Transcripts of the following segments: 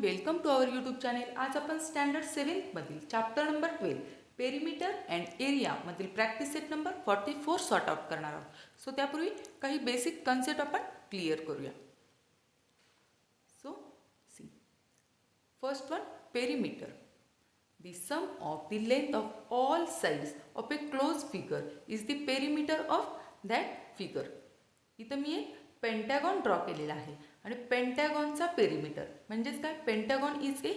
Welcome to our YouTube channel. आज आपण standard 7 मधील chapter number 12 perimeter and area मधील practice set number 44 sort out करणार आहोत. सो त्यापूर्वी काही बेसिक कन्सेप्ट आपण क्लिअर करूया. So see first one, perimeter. The sum of the length of all sides of a closed figure is the perimeter of that figure. इथं मी एक Pentagon draw केलेला आहे आणि पेंटॅगॉनचा पेरिमीटर म्हणजेच काय, Pentagon is a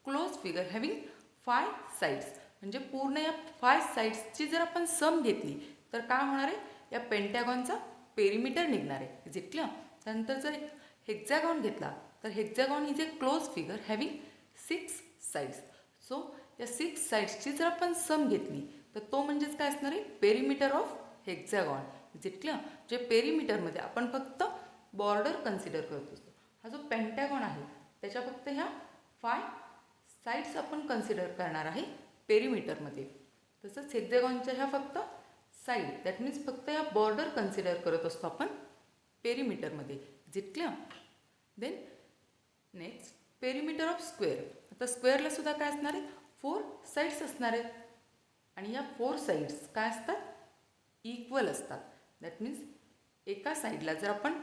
close figure having 5 sides. म्हणजे पूर्ण या 5 साइड्सची जर आपण सम घेतली तर काय होणार आहे, या पेंटॅगॉनचा पेरिमीटर निघणार आहे. Is it clear? त्यानंतर जर हेक्झॅगॉन घेतला तर hexagon is a close figure having 6 sides. So या 6 साइड्सची जर आपण सम घेतली तर तो म्हणजेच काय असणार आहे, perimeter of hexagon. Is it clear? जे पेरिमीटरमध्ये आपण फक्त बॉर्डर कन्सिडर करत असतो. हा जो पेंटॅगॉन आहे त्याच्या फक्त ह्या 5 साइड्स आपण कन्सिडर करणार आहे पेरिमीटरमध्ये. तसंच हेक्झॅगॉनच्या ह्या फक्त साईड, दॅट मीन्स फक्त ह्या बॉर्डर कन्सिडर करत असतो आपण पेरिमीटरमध्ये. Is it clear? Then next, perimeter of square. आता स्क्वेअरला सुद्धा काय असणार आहे, 4 साइड्स असणार आहेत आणि या 4 साइड्स काय असतात, इक्वल असतात. दॅट मीन्स एका साईडला जर आपण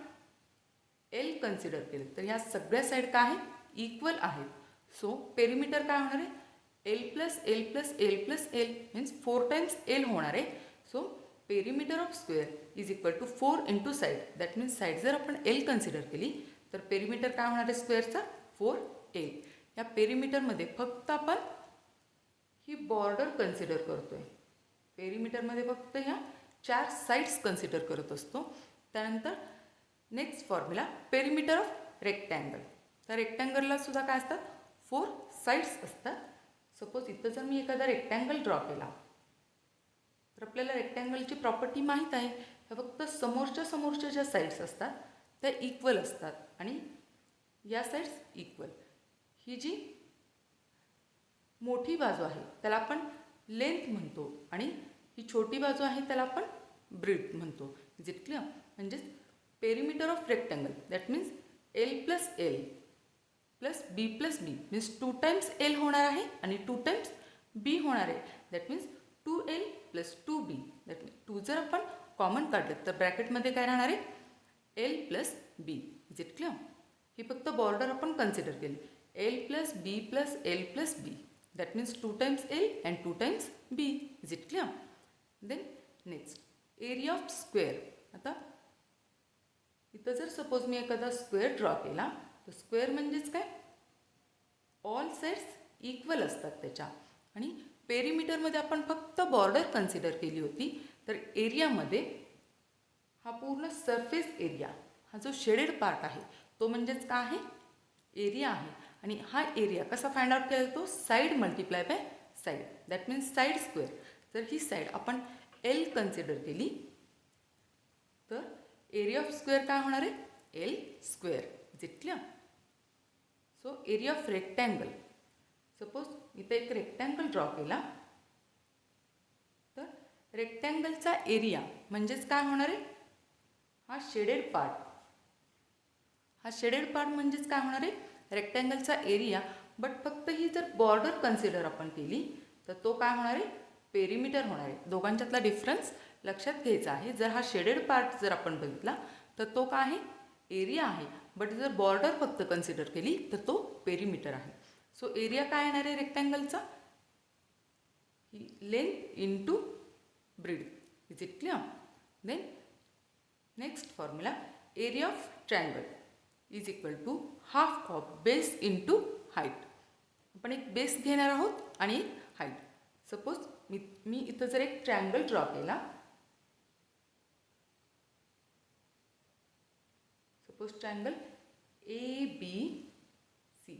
एल कन्सिडर केलं तर ह्या सगळ्या साईड काय आहेत, इक्वल आहेत. सो पेरिमीटर काय होणार आहे, L plus L plus L plus L means 4 times L होणार आहे. So perimeter of square is equal to 4 into side. That means side जर आपण एल कन्सिडर केली तर पेरिमीटर काय होणार आहे स्क्वेअरचा, 4 एल. या पेरिमीटरमध्ये फक्त आपण ही बॉर्डर कन्सिडर करतो आहे. पेरिमीटरमध्ये फक्त ह्या 4 साइड्स कन्सिडर करत असतो. त्यानंतर next formula, perimeter of rectangle. तर रेक्टँगलला सुद्धा काय असतात, 4 साइड्स असतात. सपोज इथं जर मी एखादा रेक्टँगल ड्रॉ केला तर आपल्याला रेक्टँगलची प्रॉपर्टी माहीत आहे, ह्या फक्त समोरच्या ज्या साइड्स असतात त्या इक्वल असतात आणि या साइड्स इक्वल. ही जी मोठी बाजू आहे त्याला आपण लेंथ म्हणतो आणि ही छोटी बाजू आहे त्याला आपण ब्रीथ म्हणतो. Is it clear? म्हणजेच perimeter of rectangle that means L plus L plus B plus B means 2 times L होणार आहे आणि 2 टाइम्स बी होणार आहे. That means 2L plus 2B. That means 2 जर आपण कॉमन काढलं तर ब्रॅकेटमध्ये काय राहणार आहे, L plus B. Is it clear? ही फक्त बॉर्डर आपण कन्सिडर केली, L plus B plus L plus B. That means 2 times L and 2 times B. Is it clear? Then next, area of square. आता इथं जर सपोज मी एखादा square draw केला तर स्क्वेअर म्हणजेच काय, ऑल साइड्स इक्वल असतात त्याच्या. आणि पेरिमीटरमध्ये आपण फक्त बॉर्डर कन्सिडर केली होती. तर एरियामध्ये हा पूर्ण सरफेस एरिया, हा जो शेडेड पार्ट आहे तो म्हणजेच काय आहे, एरिया आहे. आणि हा एरिया कसा फाइंड आउट केला जातो, side multiply by side. That means side square. जर ही साईड आपण एल कन्सिडर केली तर एरिया ऑफ स्क्वेअर काय होणार आहे, L square. Is it clear? So area of rectangle, suppose इथे एक रेक्टँगल ड्रॉ केला तर रेक्टँगलचा एरिया म्हणजेच काय होणार आहे, हा शेडेड पार्ट. हा शेडेड पार्ट म्हणजेच काय होणार आहे, रेक्टँगलचा एरिया. बट फक्त ही जर बॉर्डर कन्सिडर आपण केली तर तो काय होणार आहे, पेरिमीटर होणार आहे. दोघांच्यातला डिफरन्स लक्षात घ्यायचा आहे. जर हा शेडेड पार्ट जर आपण बघितला तर तो काय आहे, एरिया आहे. बट जर बॉर्डर फक्त कन्सिडर केली तर तो पेरिमीटर आहे. सो एरिया काय येणार आहे रेक्टँगलचा, ही length into breadth. Is it clear? Then next formula, area of triangle is equal to half of base into height. आपण एक बेस घेणार आहोत आणि एक हाईट. सपोज मी इथं जर एक ट्रायंगल ड्रॉ केला, सपोज ट्रायंगल ABC.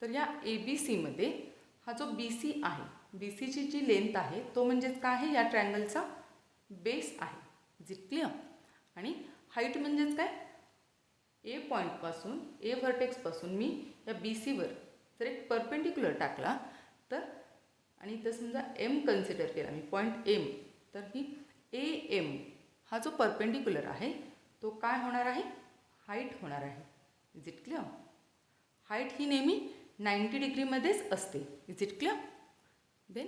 तर या ABCमध्ये हा जो BC आहे, BCची जी लेंथ आहे तो म्हणजेच काय आहे, या ट्रायंगलचा बेस आहे. Is it clear? आणि हाईट म्हणजेच काय, ए पॉईंटपासून, ए व्हर्टेक्सपासून मी या BCवर जर एक परपेंडिक्युलर टाकला तर, आणि इथं समजा M कन्सिडर केला मी, पॉईंट M, तर ही AM हा जो परपेंडिक्युलर आहे तो काय होणार आहे, हाईट होणार आहे. Is it clear? हाईट ही नेहमी 90 डिग्रीमध्येच असते. Is it clear? देन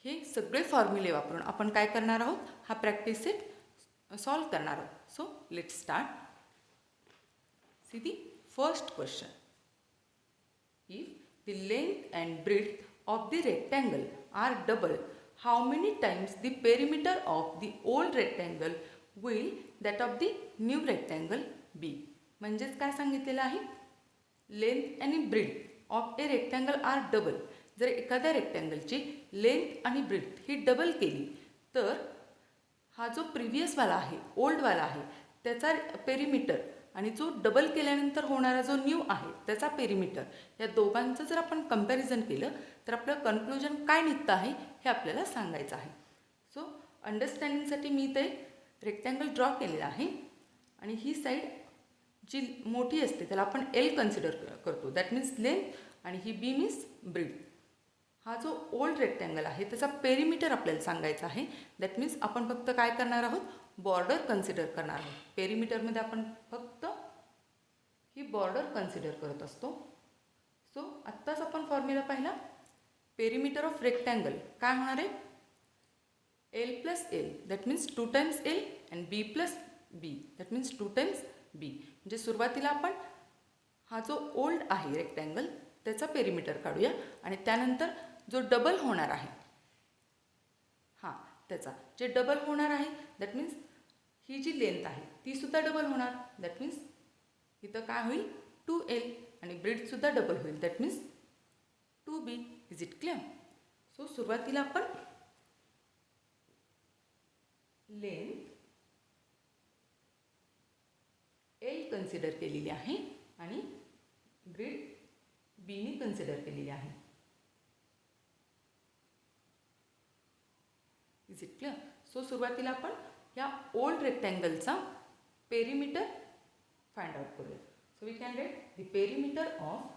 हे सगळे फॉर्म्युले वापरून आपण काय करणार आहोत, हा प्रॅक्टिस सेट सॉल्व करणार आहोत. So let start. See the first question. If the length and breadth of the rectangle are double, how many times the perimeter of the old rectangle will that of the new rectangle be? म्हणजेच काय सांगितलेलं आहे, length आणि breadth of a rectangle are double. जर एखाद्या रेक्टँगलची length आणि breadth ही डबल केली तर हा जो प्रिव्हियसवाला आहे, ओल्डवाला आहे, त्याचा पेरिमीटर आणि जो डबल केल्यानंतर होणारा जो न्यू आहे त्याचा पेरिमीटर, या दोघांचं जर आपण कंपॅरिझन केलं तर आपलं कन्क्लुजन काय निघतं आहे हे आपल्याला सांगायचं आहे. सो अंडरस्टँडिंगसाठी मी ते रेक्टँगल ड्रॉ केलेलं आहे आणि ही साईड जी मोठी असते त्याला आपण एल कन्सिडर करतो, दॅट मीन्स लेंथ, आणि ही बी मीन्स ब्रेड्थ. हा जो ओल्ड रेक्टँगल आहे त्याचा पेरिमीटर आपल्याला सांगायचा आहे. दॅट मीन्स आपण फक्त काय करणार आहोत, बॉर्डर कन्सिडर करणार आहोत. पेरिमीटरमध्ये आपण फक्त ही बॉर्डर कन्सिडर करत असतो. सो आत्ताच आपण फॉर्म्युला पाहिला. पेरिमीटर ऑफ रेक्टँगल काय होणार आहे, L plus L, that means 2 times L, and B plus B, that means 2 times B. म्हणजे सुरुवातीला आपण हा जो ओल्ड आहे रेक्टँगल त्याचा पेरिमीटर काढूया आणि त्यानंतर जो डबल होणार आहे हां त्याचा, जे डबल होणार आहे दॅट मीन्स ही जी लेंथ आहे तीसुद्धा डबल होणार. दॅट मीन्स इथं काय होईल, 2L, आणि ब्रेडसुद्धा डबल होईल, that means 2B. Is it clear? So सुरुवातीला आपण लेंथ L कन्सिडर केलेली आहे आणि ब्रेड बीने कन्सिडर केलेली आहे. Is it clear? सो सुरुवातीला आपण या ओल्ड रेक्टँगलचा पेरिमीटर फाइंड आउट करूया. So we can write the perimeter of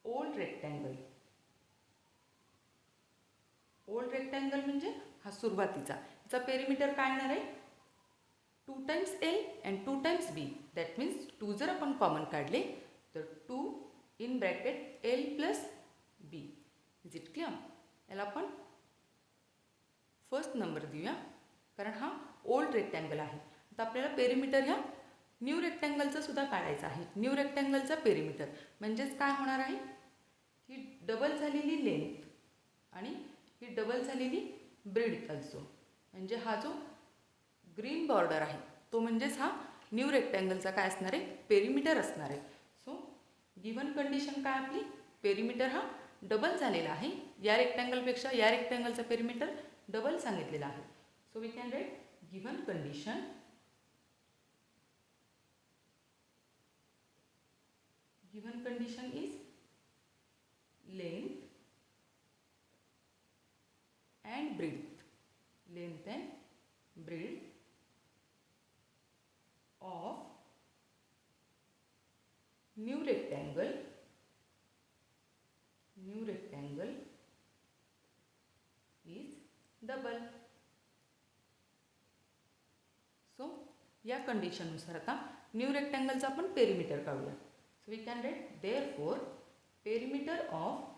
old rectangle. Old rectangle म्हणजे हा सुरुवातीचा, याचा पेरिमीटर काय येणार आहे, 2 times L and 2 times B. That means 2 जर आपण कॉमन काढले तर 2 in bracket L plus B. Is it clear? याला आपण फर्स्ट नंबर देऊया कारण हा ओल्ड रेक्टँगल आहे. आता आपल्याला पेरिमीटर ह्या न्यू रेक्टँगलचा सुद्धा काढायचा आहे. न्यू रेक्टँगलचा पेरिमीटर म्हणजेच काय होणार आहे, ही डबल झालेली लेंथ आणि ही डबल झालेली ब्रेड्थ अल्सो. म्हणजे हा जो ग्रीन बॉर्डर आहे तो म्हणजेच हा न्यू रेक्टँगलचा काय असणार आहे, पेरिमीटर असणार आहे. सो गिवन कंडिशन काय आपली, पेरिमीटर हा डबल झालेला आहे. या रेक्टँगलपेक्षा या रेक्टँगलचा पेरिमीटर डबल सांगितलेला आहे. So we can write given condition is length and breadth, length and breadth of new rectangle is double. So या कंडिशननुसार आता न्यू रेक्टँगलचा आपण पेरिमीटर काढूया. So we can write therefore perimeter of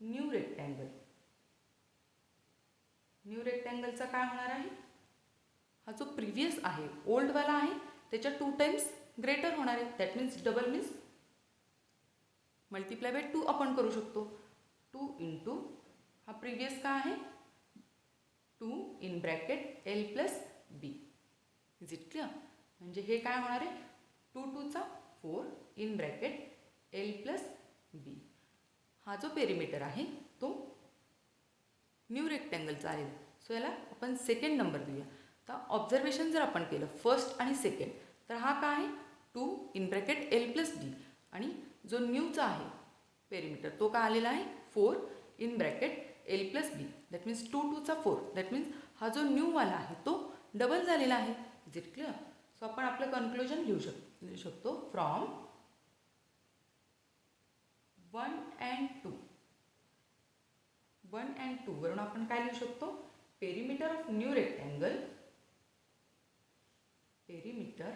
new rectangle. New रेक्टँगलचा काय होणार आहे, हा जो प्रिव्हियस आहे ओल्डवाला आहे त्याच्या 2 टाइम्स ग्रेटर होणार आहे. That means double means multiply by 2 आपण करू शकतो. 2 इंटू हा प्रिव्हियस काय आहे 2 in bracket L plus B. Is it clear? म्हणजे हे काय होणार आहे 2 2 4 in bracket L plus B. हा जो पेरिमीटर आहे तो न्यू रेक्टँगलचा आहे. सो याला आपण सेकंड नंबर देऊया. तर ऑब्झर्वेशन जर आपण केलं फर्स्ट आणि सेकंड तर हा काय आहे 2 इन ब्रॅकेट एल प्लस बी, आणि जो न्यूचा आहे पेरिमीटर तो काय आलेला आहे 4 in bracket L plus B. That means 2 2 4. That means हा जो न्यूवाला आहे तो डबल झालेला आहे. Is it clear? सो आपण आपलं कन्क्लुजन लिहू शकतो फ्रॉम 1 and 2. 1 and 2 वरून आपण काय लिहू शकतो, perimeter of new rectangle, perimeter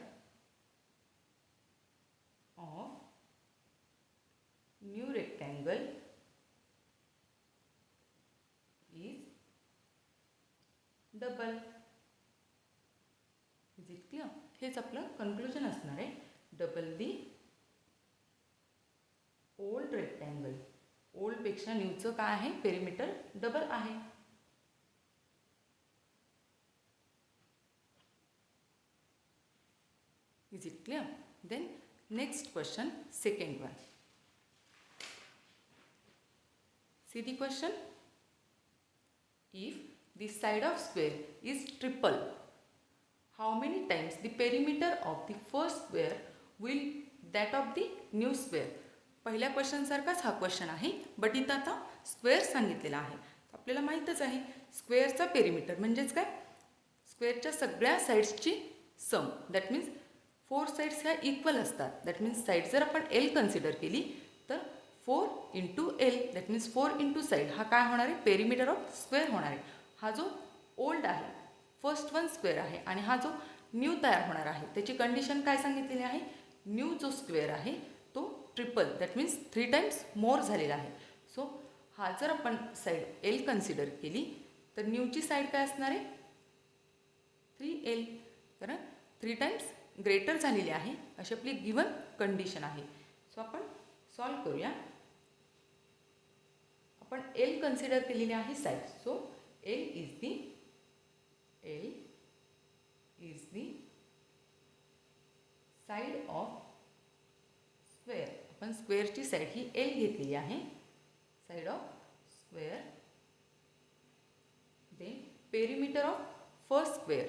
of new rectangle is double. Is it clear? हेच आपलं कन्क्लुजन असणार आहे. Double the old rectangle. ओल्डपेक्षा न्यूचं काय आहे, पेरिमीटर डबल आहे. Is it clear? Then next question, second one. See the question. If the side of square is triple, how many times the perimeter of the first square will that of the new square? पहिल्या question सारखाच हा question आहे, but इथं आता square सांगितलेला आहे. आपल्याला माहीतच आहे स्क्वेअरचा पेरिमीटर म्हणजेच काय, स्क्वेअरच्या सगळ्या साईड्सची सम. दॅट मीन्स 4 साईड्स ह्या इक्वल असतात. दॅट मीन्स साईड जर आपण एल कन्सिडर केली तर 4 into L, that means 4 into side, हा काय होणार आहे, पेरिमीटर ऑफ स्क्वेअर होणार आहे. हा जो ओल्ड आहे, फर्स्ट वन स्क्वेअर आहे, आणि हा जो न्यू तयार होणार आहे त्याची कंडिशन काय सांगितलेली आहे, न्यू जो स्क्वेअर आहे तो triple, that means 3 times more झालेला आहे. सो हा जर आपण साईड एल कन्सिडर केली तर न्यूची साईड काय असणार आहे, 3L. कारण 3 टाइम्स ग्रेटर झालेली आहे अशी आपली गिवन कंडिशन आहे. सो आपण सॉल्व करूया. आपण एल कन्सिडर केलेली आहे side. So L is the side of square. आपण स्क्वेअरची साईड ही एल घेतलेली आहे, side of square. Then perimeter of first square.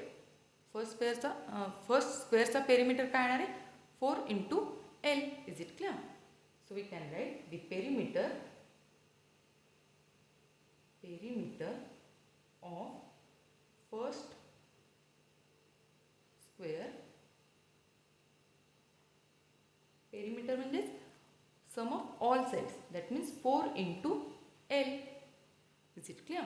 फर्स्ट स्क्वेअरचा पेरिमीटर काय येणार आहे, 4 into L. Is it clear? So we can write the perimeter of first square. पेरिमीटर म्हणजे sum of all sides, that means 4 into L. Is it clear?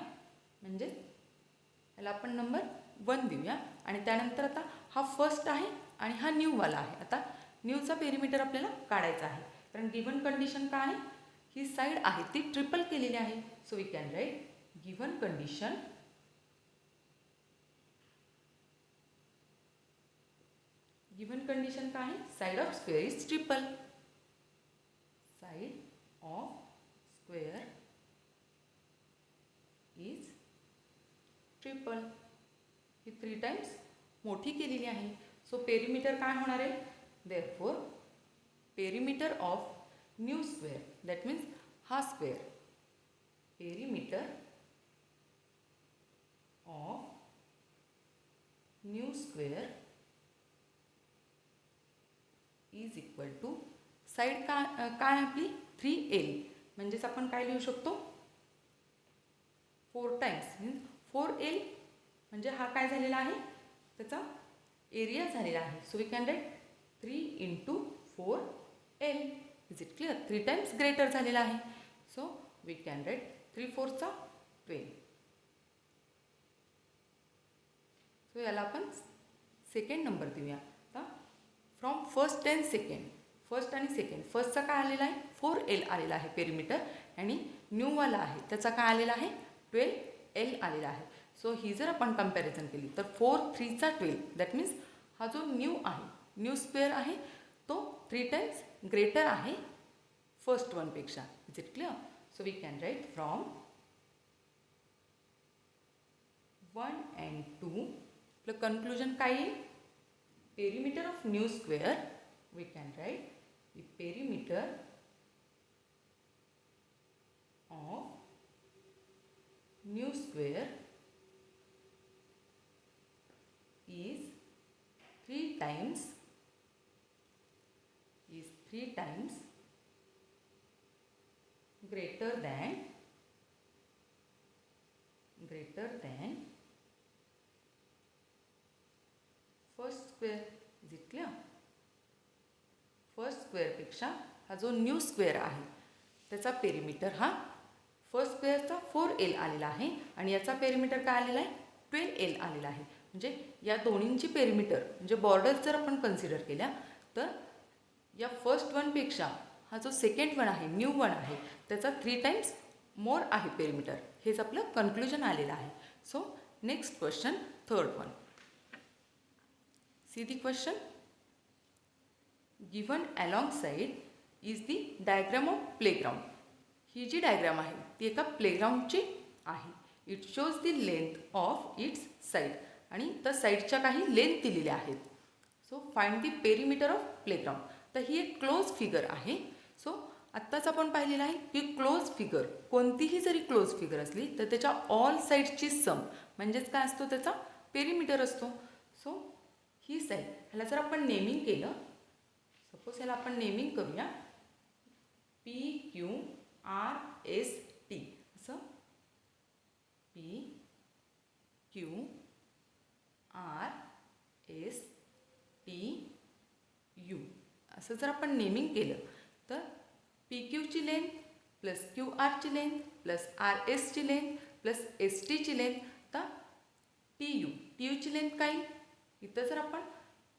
म्हणजे याला आपण नंबर 1 देऊया. आणि त्यानंतर आता हा फर्स्ट आहे आणि हा न्यूवाला आहे. आता न्यूचा पेरिमीटर आपल्याला काढायचा आहे, कारण गिवन कंडिशन काय आहे, ही साईड आहे ती ट्रिपल केलेली आहे. So we can write given condition काय आहे, side of square is triple. Side of square is triple. ही 3 टाइम्स मोठी केलेली आहे. सो पेरिमीटर काय होणार आहे, therefore perimeter of new square, that means हा square, perimeter of new square is equal to side काय आपली 3L. म्हणजेच आपण काय लिहू शकतो, 4 टाइम्स मीन्स 4L. म्हणजे हा काय झालेला आहे, त्याचा एरिया झालेला आहे. So we can write 3 into 4L. Is it clear? 3 times greater झालेला आहे. So we can write 3/4 12. So याला आपण सेकंड नंबर देऊया. आता from first and second, first आणि सेकंड, फर्स्टचा काय आलेला आहे 4L आलेला आहे पेरिमीटर, आणि न्यूवाला आहे त्याचा काय आलेला आहे 12L आलेला आहे. सो ही जर आपण कंपॅरिझन केली तर 4 3 12, दॅट मीन्स हा जो न्यू आहे, न्यू स्क्वेअर आहे तो 3 टाइम्स ग्रेटर आहे फर्स्ट वनपेक्षा. Is it clear? So we can write from 1 and 2. आपलं कन्क्लुजन काय येईल, perimeter of new square, we can write the perimeter of new square is 3 times greater than first square. Is it clear? First square पेक्षा हा जो new square आहे त्याचा perimeter हा first पेअरचा 4L आलेला आहे आणि याचा पेरिमीटर काय आलेला आहे 12L आलेला आहे. म्हणजे या दोन्हींची पेरिमीटर म्हणजे बॉर्डर्स जर आपण कन्सिडर केल्या तर या फर्स्ट वनपेक्षा हा जो सेकंड वन आहे न्यू वन आहे त्याचा 3 टाइम्स मोर आहे पेरिमीटर. हेच आपलं कन्क्लुजन आलेलं आहे. So next question third one. See the question. Given alongside is the diagram of playground. ही जी डायग्राम आहे ती एका प्लेग्राऊंडची आहे. It shows the length of its side आणि त्या साईडच्या काही लेंथ दिलेल्या आहेत. So find the perimeter of playground. तर ही एक क्लोज फिगर आहे. सो आत्ताच आपण पाहिलेलं आहे की क्लोज फिगर कोणतीही जरी क्लोज फिगर असली तर त्याच्या ऑल साईडची सम म्हणजेच काय असतो त्याचा पेरिमीटर असतो. सो ही साईड ह्याला जर आपण नेमिंग केलं सपोज ह्याला आपण नेमिंग करूया PQRST असं PQRSTU असं जर आपण नेमिंग केलं तर PQची लेंथ प्लस QR ची लेंथ प्लस RSची लेंथ प्लस STची लेंथ तर TUची लेंथ काय इथं जर आपण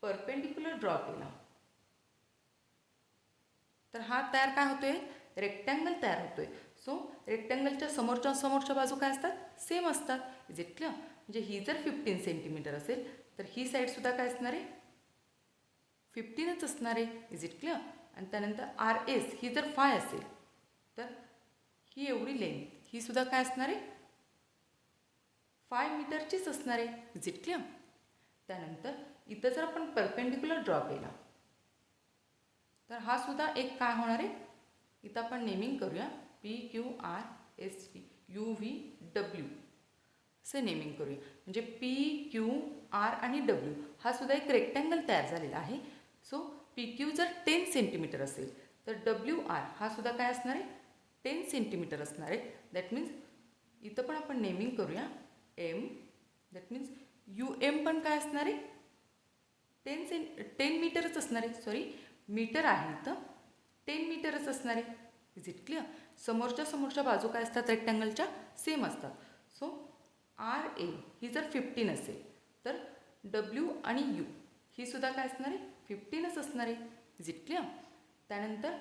परपेंडिक्युलर ड्रॉ केला तर हा तयार काय होतोय रेक्टँगल तयार होतोय. सो रेक्टँगलच्या समोरच्या बाजू काय असतात सेम असतात. Is it clear. म्हणजे ही जर 15 सेंटीमीटर असेल तर ही साईडसुद्धा काय असणार आहे 15च असणार आहे. Is it clear. आणि त्यानंतर RS ही जर 5 असेल तर ही एवढी लेंथ ही सुद्धा काय असणार आहे 5 मीटरचीच असणार आहे. Is it clear. त्यानंतर इथं जर आपण परपेंडिक्युलर ड्रॉ केला तर हा सुद्धा एक काय होणार आहे इथं आपण नेमिंग करूया PQRSTUVW असे नेमिंग करूया. म्हणजे PQR आणि W हा सुद्धा एक रेक्टँगल तयार झालेला आहे. सो PQ जर 10 सेंटीमीटर असेल तर WR हा सुद्धा काय असणार आहे 10 सेंटीमीटर असणार आहे. दॅट मीन्स इथं पण आपण नेमिंग करूया M. दॅट मीन्स UM पण काय असणार आहे 10 मीटरच असणार आहे. सॉरी मीटर आहे इथं 10 मीटरच असणार आहे. Is it clear. समोरच्या बाजू काय असतात रेक्टँगलच्या सेम असतात. सो RA ही जर 15 असेल तर W आणि U ही सुद्धा काय असणार आहे 15च असणार आहे. Is it clear. त्यानंतर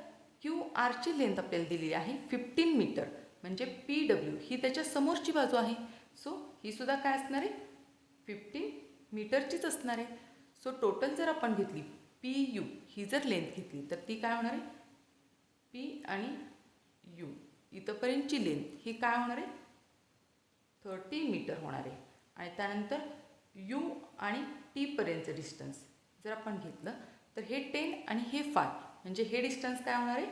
QRची लेंथ आपल्याला दिलेली आहे 15 मीटर म्हणजे PW ही त्याच्या समोरची बाजू आहे. सो ही सुद्धा काय असणार आहे 15 मीटरचीच असणार आहे. सो टोटल जर आपण घेतली PU ही जर लेंथ घेतली तर ती काय होणार आहे P आणि U इथंपर्यंतची लेंथ ही काय होणार आहे 30 मीटर होणार आहे. आणि त्यानंतर U आणि T पर्यंतचं डिस्टन्स जर आपण घेतलं तर हे 10 आणि हे 5 म्हणजे हे डिस्टन्स काय होणार आहे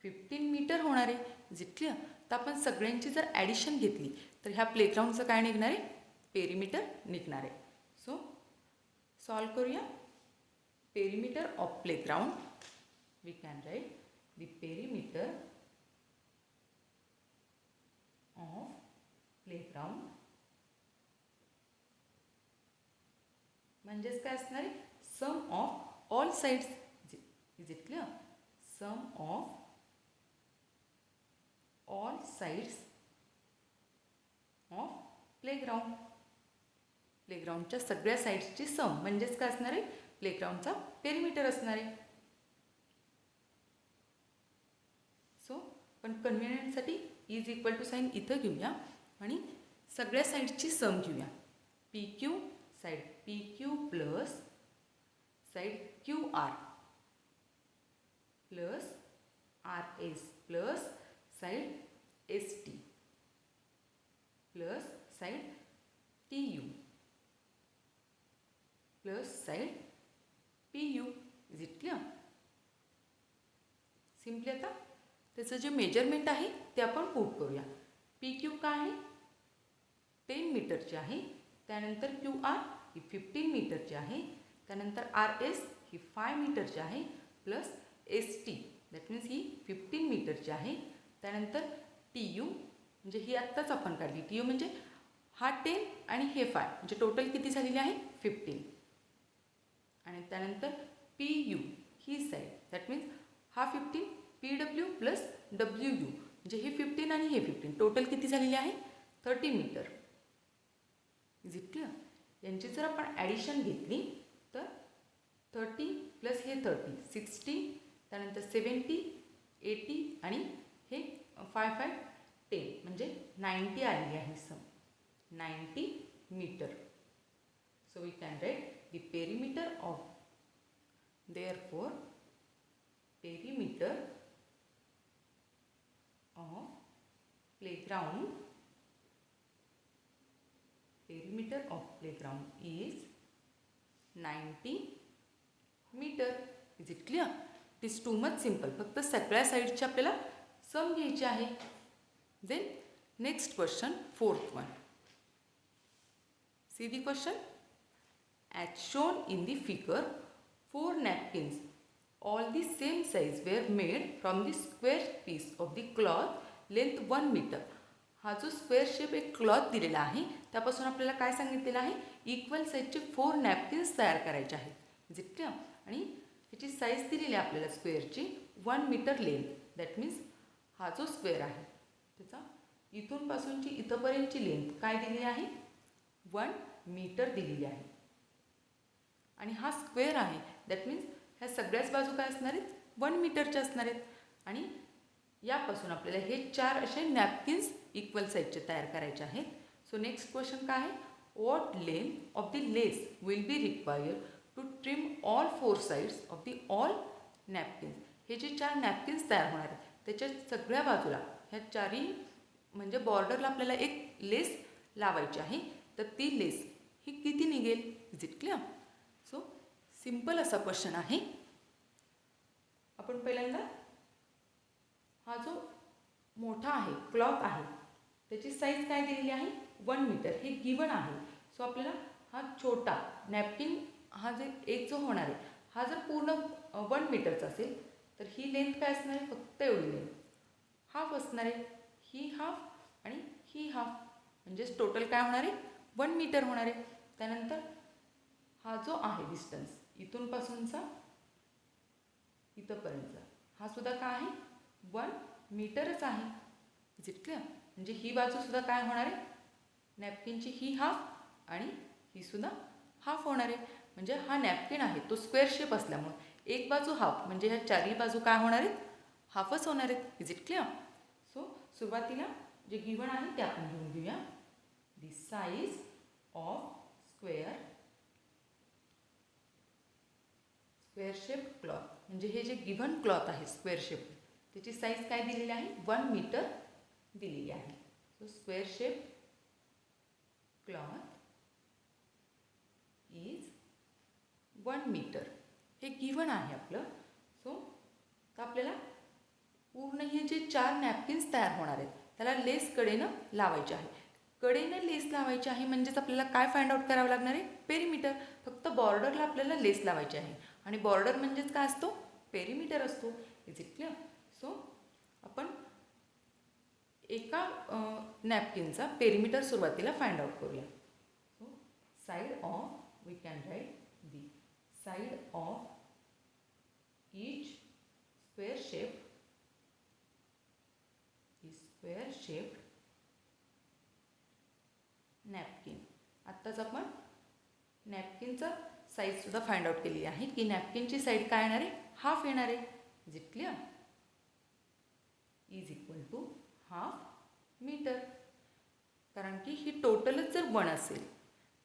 15 मीटर होणार आहे. Is it clear. तर आपण सगळ्यांची जर ॲडिशन घेतली तर ह्या प्लेग्राऊंडचं काय निघणार आहे पेरिमीटर निघणार आहे. सो सॉल्व करूया. Perimeter of playground, we can write the perimeter of playground म्हणजेच काय असणार आहे sum of all sides. Is it clear. Sum of all sides of playground. प्लेग्राऊंडच्या सगळ्या साइड्सची सम म्हणजेच काय असणार आहे प्लेग्राऊंडचा पेरिमीटर असणार आहे. सो पण कन्व्हिनियन्ससाठी इज इक्वल टू साईन इथं घेऊया आणि सगळ्या साईडची सम घेऊया. PQ side PQ plus side QR plus RS plus side ST plus side TU plus side PU. Is it clear. Simply आता त्याचं जे मेजरमेंट आहे ते आपण पुट करूया. PQ काय आहे 10 मीटरची आहे. त्यानंतर QR ही 15 मीटरची आहे. त्यानंतर RS ही 5 मीटरची आहे प्लस ST दॅट मीन्स ही 15 मीटरची आहे. त्यानंतर TU म्हणजे ही आत्ताच आपण काढली. TU म्हणजे हा 10 आणि हे 5 म्हणजे टोटल किती झालेली आहे 15. आणि त्यानंतर PU he side that means हा 15 PW प्लस WU म्हणजे हे 15 आणि हे 15 टोटल किती झालेली आहे 30 मीटर. Is it clear. यांची जर आपण ॲडिशन घेतली तर 30 प्लस हे 30 60, त्यानंतर 70 80 आणि हे 5 5 10 म्हणजे 90 आलेली आहे sum 90 metre. So we can write the perimeter of therefore perimeter of playground is 90 metre. Is it clear. It is too much simple. फक्त सगळ्या साईडची आपल्याला सम घ्यायची आहे. Then next question, fourth one. See the question. As shown in the figure, 4 napkins all the same size were made from the square piece of the cloth length 1 meter. हा जो square shape एक cloth दिलेला आहे त्यापासून आपल्याला काय सांगितलेलं आहे इक्वल साईजचे 4 नॅपकिन्स तयार करायचे आहेत. Is it clear. आणि ह्याची साईज दिलेली आहे आपल्याला स्क्वेअरची 1 मीटर लेंथ. दॅट मीन्स हा जो स्क्वेअर आहे त्याचा इथून पासूनची इथंपर्यंतची लेंथ काय दिलेली आहे 1 मीटर दिलेली आहे. आणि हा स्क्वेअर आहे दॅट मीन्स ह्या सगळ्याच बाजू काय असणार आहेत 1 मीटरच्या असणार आहेत. आणि यापासून आपल्याला हे 4 असे नॅपकिन्स इक्वल साईजचे तयार करायचे आहेत. सो नेक्स्ट क्वेश्चन काय आहे what length of the lace will be required to trim all 4 sides of the all napkins. हे जे 4 नॅपकिन्स तयार होणार आहेत त्याच्या सगळ्या बाजूला ह्या चारही म्हणजे बॉर्डरला आपल्याला एक लेस लावायची आहे. तर ती लेस ही किती निघेल. Is it clear. So simple असा क्वेश्चन आहे. आपण पहिल्यांदा हा जो मोठा आहे क्लॉथ आहे त्याची साईज काय दिलेली आहे 1 मीटर हे गिवन आहे. सो आपल्याला हा छोटा नॅपकिन हा जे एक जो होणार आहे हा जर पूर्ण 1 मीटरचा असेल तर ही लेंथ काय असणार आहे फक्त एवढी लेंथ हाफ असणार आहे. ही हाफ आणि ही हाफ म्हणजेच टोटल काय होणार आहे 1 मीटर होणार आहे. त्यानंतर हा जो आहे डिस्टन्स इथूनपासूनचा इथंपर्यंतचा हा सुद्धा काय आहे 1 मीटरच आहे. Is it clear. म्हणजे ही बाजूसुद्धा काय होणार आहे नॅपकिनची ही हाफ आणि ही सुद्धा हाफ होणार आहे. म्हणजे हा नॅपकिन आहे तो स्क्वेअर शेप असल्यामुळे एक बाजू हाफ म्हणजे ह्या चारही बाजू काय होणार आहेत हाफच होणार आहेत. Is it clear. सो सुरुवातीला जे गिवन आहे ते आपण घेऊन घेऊया. The size of square shape cloth म्हणजे हे जे गिव्हन क्लॉथ आहे स्क्वेअर शेप त्याची साईज काय दिलेली आहे 1 मीटर दिलेली आहे. So square shape cloth is 1 metre हे गिव्हन आहे आपलं. सो तर आपल्याला पूर्ण हे जे 4 नॅपकिन्स तयार होणार आहेत त्याला लेस कडेनं लावायचे आहे. कडेनं लेस लावायची आहे म्हणजेच आपल्याला काय फाइंड आउट करावं लागणार आहे पेरिमीटर. फक्त बॉर्डरला आपल्याला लेस लावायची आहे आणि बॉर्डर म्हणजेच काय असतो पेरिमीटर असतो. Is it clear. सो आपण एका नॅपकिनचा पेरिमीटर सुरुवातीला फाइंड आउट करूया. So side of we can write the side of each square shape napkin. आत्ताच आपण नॅपकिनचं साईजसुद्धा फाइंड आउट केली आहे की नॅपकिनची साईड काय येणार आहे हाफ येणार आहे. Is it clear. Is equal to half metre. कारण की ही टोटलच जर 1 असेल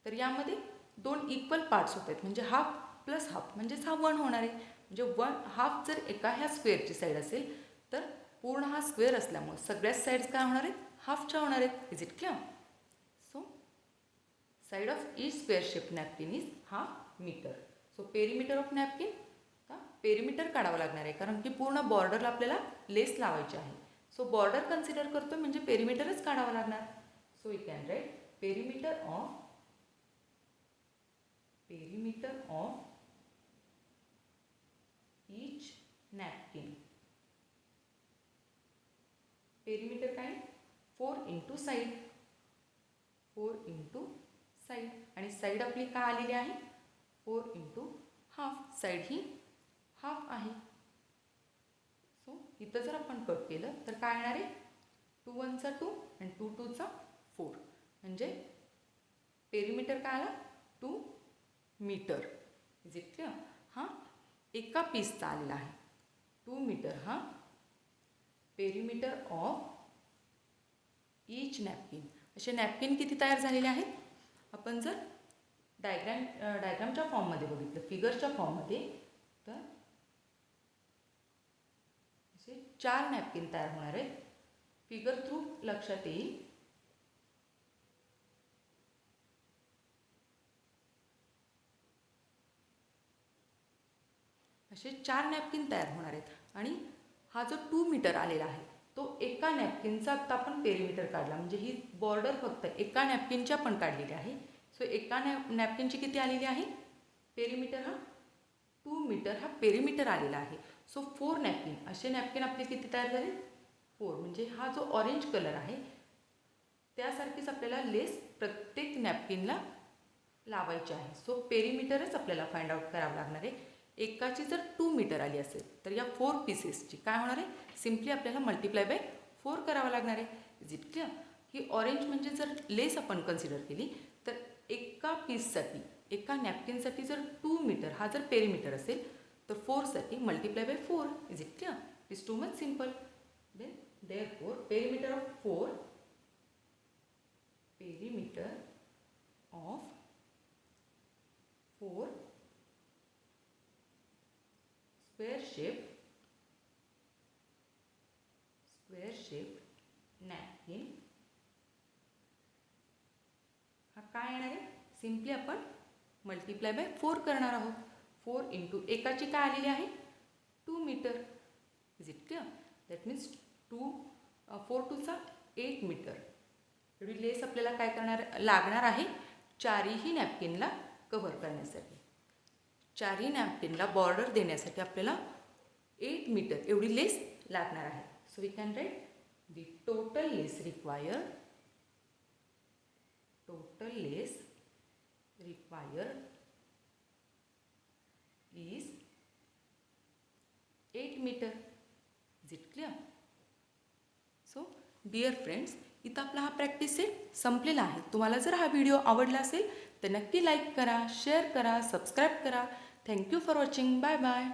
तर यामध्ये 2 इक्वल पार्ट्स होत आहेत म्हणजे हाफ प्लस हाफ म्हणजेच हा 1 होणार आहे. म्हणजे 1 हाफ जर एका ह्या स्क्वेअरची साईड असेल तर पूर्ण हा स्क्वेअर असल्यामुळे सगळ्याच साईड्स काय होणार आहेत हाफच्या होणार आहेत. Is it clear. So side of each square shape napkin is half metre. So perimeter of napkin perimeter काढावं लागणार आहे कारण की पूर्ण बॉर्डरला आपल्याला लेस लावायची आहे. सो बॉर्डर कन्सिडर करतो म्हणजे पेरिमीटरच काढावं लागणार. So we can write perimeter of each napkin. Perimeter काय 4 इंटू साईड 4 इंटू साईड आणि साईड आपली काय आलेली आहे 4 इंटू हाफ. साईड ही हाफ आहे. सो इथं जर आपण कट केलं तर काय येणार आहे 2 1 2 आणि 2 2 4 म्हणजे पेरीमीटर काय आला 2 मीटर. Is it clear? हा एका पीसचा आलेला आहे 2 मीटर. हा पेरीमीटर ऑफ ईच नॅपकिन. असे नॅपकिन किती तयार झालेले आहेत? आपण जर डायग्रामच्या फॉर्ममध्ये बघितलं, फिगरच्या फॉर्ममध्ये, तर असे 4 नॅपकिन तयार होणार आहेत. फिगर थ्रू लक्षात येईल. असे 4 नॅपकिन तयार होणार आहेत आणि हा जो 2 मीटर आलेला आहे तो एका नॅपकिनचा आता आपण पेरीमीटर काढला, म्हणजे ही बॉर्डर फक्त एका नॅपकिनच्या पण काढलेली आहे. सो एका नॅपकिनची किती आलेली आहे पेरीमीटर? हा 2 मीटर हा पेरीमीटर आलेला आहे. सो 4 नॅपकिन, असे नॅपकिन आपले किती तयार झाले? 4. म्हणजे हा जो ऑरेंज कलर आहे त्यासारखीच आपल्याला लेस प्रत्येक नॅपकिनला लावायची आहे. सो पेरीमीटरच आपल्याला फाइंड आउट करावं लागणार आहे. एकाची जर 2 मीटर आली असेल तर या 4 पीसेसची काय होणार आहे? सिम्पली आपल्याला मल्टिप्लाय बाय 4 करावं लागणार आहे. Is it clear? He orange म्हणजे जर लेस आपण कन्सिडर केली तर एका पीससाठी, एका नॅपकिनसाठी जर 2 मीटर हा जर पेरीमीटर असेल तर 4साठी multiply by 4. Is it clear? Is too much simple. Then therefore perimeter of 4, perimeter of 4 square shape napkin हा काय येणार आहे? सिम्पली आपण मल्टिप्लाय बाय 4 करणार आहोत. 4 इंटू एकाची काय आलेली आहे 2 metre. Is it clear? That means 4 2 8 metre एवढी लेस आपल्याला काय लागणार आहे चारही नॅपकिनला कव्हर करण्यासाठी. चारही नॅपकिनला बॉर्डर देण्यासाठी आपल्याला 8 मीटर एवढी लेस लागणार आहे. So we can write the total lace required is 8 metre. Is it clear? So dear friends, इथं आपला हा प्रॅक्टिस सेट संपलेला आहे. तुम्हाला जर हा व्हिडिओ आवडला असेल तर नक्की लाईक करा, शेअर करा, सबस्क्राईब करा. Thank you for watching. Bye bye.